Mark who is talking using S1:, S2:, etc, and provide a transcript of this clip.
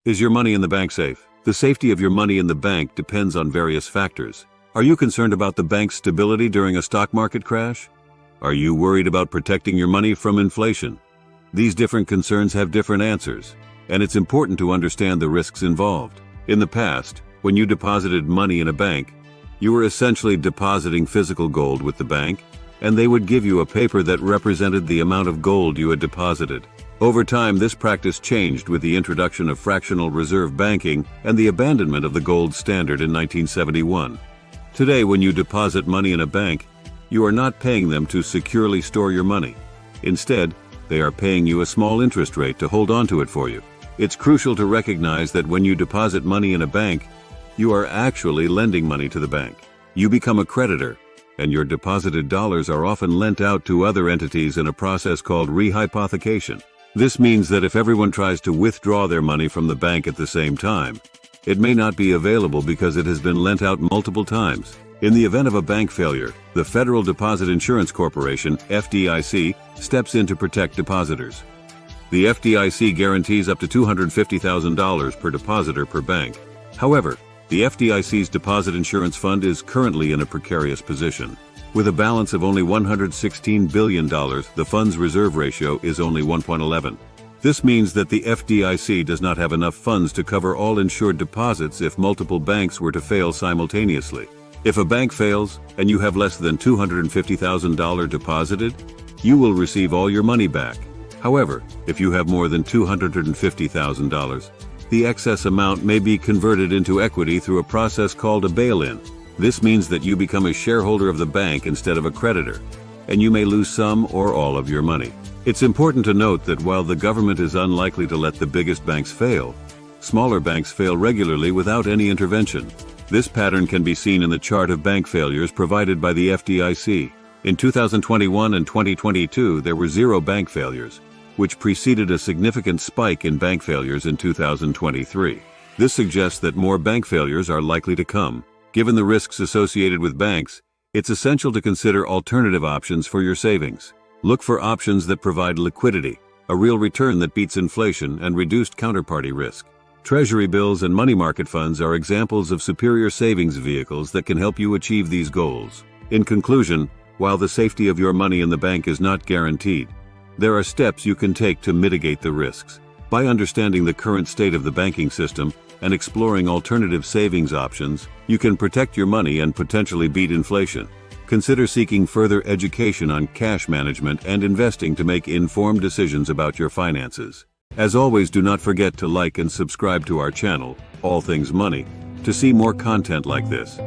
S1: Is your money in the bank safe? The safety of your money in the bank depends on various factors. Are you concerned about the bank's stability during a stock market crash? Are you worried about protecting your money from inflation? These different concerns have different answers, and it's important to understand the risks involved. In the past, when you deposited money in a bank, you were essentially depositing physical gold with the bank, and they would give you a paper that represented the amount of gold you had deposited. Over time, this practice changed with the introduction of fractional reserve banking and the abandonment of the gold standard in 1971. Today, when you deposit money in a bank, you are not paying them to securely store your money. Instead, they are paying you a small interest rate to hold on to it for you. It's crucial to recognize that when you deposit money in a bank, you are actually lending money to the bank. You become a creditor, and your deposited dollars are often lent out to other entities in a process called rehypothecation. This means that if everyone tries to withdraw their money from the bank at the same time, it may not be available because it has been lent out multiple times. In the event of a bank failure, the Federal Deposit Insurance Corporation, FDIC, steps in to protect depositors. The FDIC guarantees up to $250,000 per depositor per bank. However, the FDIC's deposit insurance fund is currently in a precarious position. With a balance of only $116 billion, the fund's reserve ratio is only 1.11. This means that the FDIC does not have enough funds to cover all insured deposits if multiple banks were to fail simultaneously. If a bank fails and you have less than $250,000 deposited, you will receive all your money back. However, if you have more than $250,000, the excess amount may be converted into equity through a process called a bail-in. This means that you become a shareholder of the bank instead of a creditor, and you may lose some or all of your money. It's important to note that while the government is unlikely to let the biggest banks fail, smaller banks fail regularly without any intervention. This pattern can be seen in the chart of bank failures provided by the FDIC. In 2021 and 2022, there were 0 bank failures, which preceded a significant spike in bank failures in 2023. This suggests that more bank failures are likely to come. Given the risks associated with banks, it's essential to consider alternative options for your savings. Look for options that provide liquidity, a real return that beats inflation, and reduced counterparty risk. Treasury bills and money market funds are examples of superior savings vehicles that can help you achieve these goals. In conclusion, while the safety of your money in the bank is not guaranteed, there are steps you can take to mitigate the risks. By understanding the current state of the banking system and exploring alternative savings options, you can protect your money and potentially beat inflation. Consider seeking further education on cash management and investing to make informed decisions about your finances. As always, do not forget to like and subscribe to our channel, All Things Money, to see more content like this.